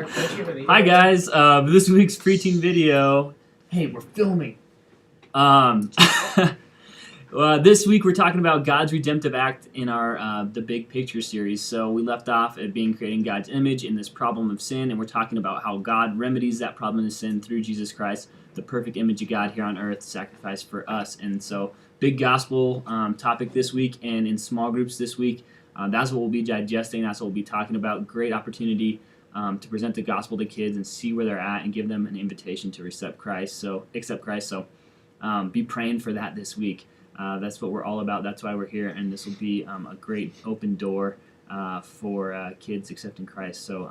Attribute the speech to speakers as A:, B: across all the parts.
A: Hi guys, this week's preteen video. Hey, we're filming. This week we're talking about God's redemptive act in our the Big Picture series. So we left off at being creating God's image in this problem of sin, and we're talking about how God remedies that problem of sin through Jesus Christ, the perfect image of God here on earth, sacrificed for us. And so, big gospel topic this week, and in small groups this week. That's what we'll be digesting. That's what we'll be talking about. Great opportunity to present the gospel to kids and see where they're at and give them an invitation to accept Christ. So be praying for that this week. That's what we're all about. That's why we're here, and this will be a great open door for kids accepting Christ. So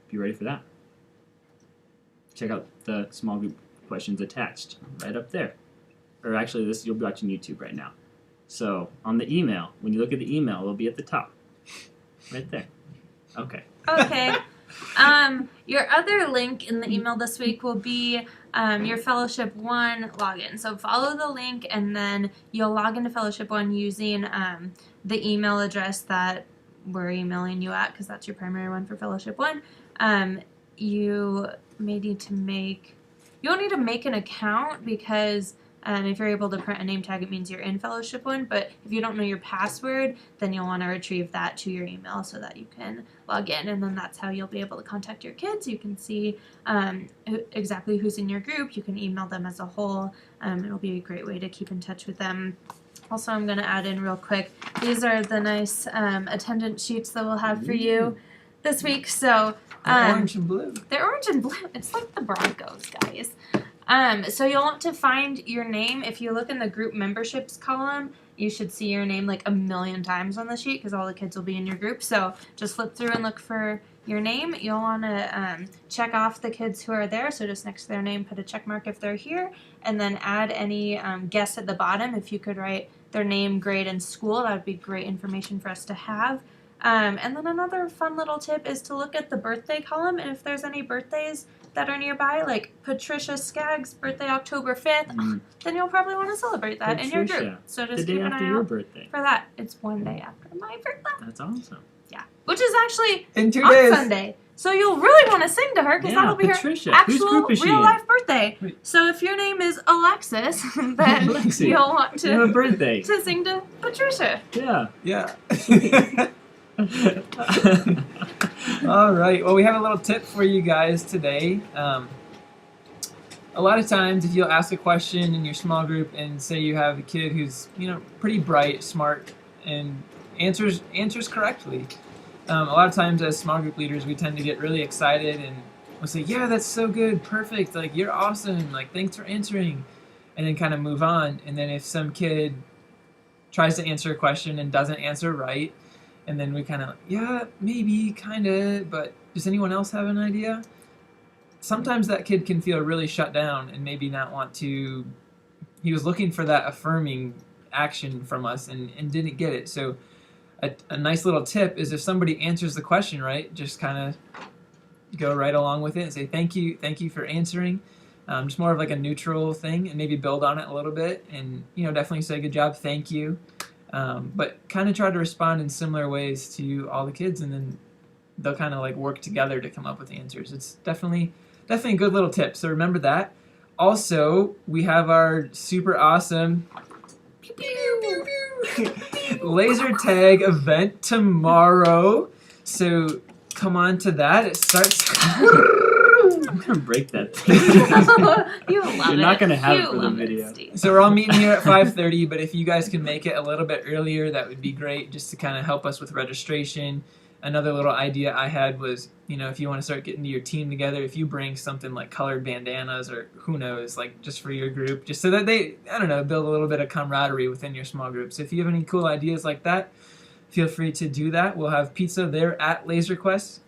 A: be ready for that. Check out the small group questions attached right up there. Or actually, you'll be watching YouTube right now. So on the email, when you look at the email, it'll be at the top, right there. Okay.
B: Okay. Your other link in the email this week will be your Fellowship 1 login. So follow the link, and then you'll log into Fellowship 1 using the email address that we're emailing you at, because that's your primary one for Fellowship 1. You'll need to make an account, because if you're able to print a name tag, it means you're in Fellowship 1, but if you don't know your password, then you'll want to retrieve that to your email so that you can log in, and then that's how you'll be able to contact your kids. You can see exactly who's in your group. You can email them as a whole. It'll be a great way to keep in touch with them. Also, I'm going to add in real quick, these are the nice attendance sheets that we'll have for you this week. So
C: they're orange and blue.
B: They're orange and blue. It's like the Broncos, guys. So you'll want to find your name. If you look in the group memberships column, you should see your name like 1,000,000 times on the sheet, because all the kids will be in your group. So just flip through and look for your name. You'll want to check off the kids who are there. So just next to their name, put a check mark if they're here, and then add any guess at the bottom. If you could write their name, grade, and school, that would be great information for us to have. And then another fun little tip is to look at the birthday column, and if there's any birthdays that are nearby, like Patricia Skaggs' birthday October 5th, then you'll probably want to celebrate that in your group. So just keep an eye out for that. It's one day after my birthday.
A: That's awesome.
B: Yeah, which is actually
C: in 2
B: on
C: days.
B: Sunday. So you'll really want to sing to her, because that'll be
A: Patricia.
B: her actual real-life birthday. So if your name is Alexis, then you'll want to sing to Patricia.
A: Yeah.
C: Yeah. All right. Well, we have a little tip for you guys today. A lot of times, if you'll ask a question in your small group and say you have a kid who's pretty bright, smart, and answers correctly, a lot of times as small group leaders, we tend to get really excited and we'll say, "Yeah, that's so good, perfect. Like, you're awesome. Like, thanks for answering," and then kind of move on. And then if some kid tries to answer a question and doesn't answer right, and then we kind of, yeah, maybe, kind of, but does anyone else have an idea? Sometimes that kid can feel really shut down and maybe not want to. He was looking for that affirming action from us and didn't get it. So a nice little tip is, if somebody answers the question right, just kind of go right along with it and say, thank you for answering. Just more of like a neutral thing, and maybe build on it a little bit, and definitely say good job, thank you. But kind of try to respond in similar ways to all the kids, and then they'll kind of like work together to come up with answers. It's definitely a good little tip. So remember that. Also, we have our super awesome laser tag event tomorrow. So come on to that. It starts.
A: I'm gonna break that thing. You're not gonna have it for the video.
C: So we're all meeting here at 5:30, but if you guys can make it a little bit earlier, that would be great, just to kind of help us with registration. Another little idea I had was, if you want to start getting your team together, if you bring something like colored bandanas, or who knows, like just for your group, just so that they, build a little bit of camaraderie within your small groups. If you have any cool ideas like that, feel free to do that. We'll have pizza there at Laser Quest.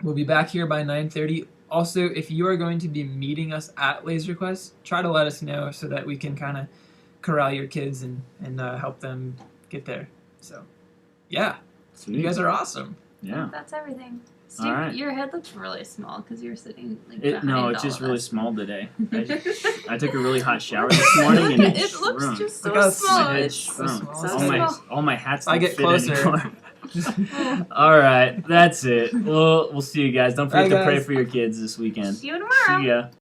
C: We'll be back here by 9:30. Also, if you are going to be meeting us at Laser Quest, try to let us know so that we can kind of corral your kids and help them get there. So, yeah. Sweet. You guys are awesome.
A: Yeah.
B: That's everything. Steve,
A: all right.
B: Your head looks really small because you're sitting behind
A: No, it's just really small today. I took a really hot shower this morning, and
B: it looks just so
C: small.
B: small.
A: My head
B: It's so
A: shrunk.
B: small.
A: All my hats don't
C: I get
A: fit
C: closer.
A: anymore. All right, that's it. We'll see you guys. Don't forget
C: Bye,
A: to pray
C: guys.
A: for your kids this weekend.
B: See you tomorrow.
A: See ya.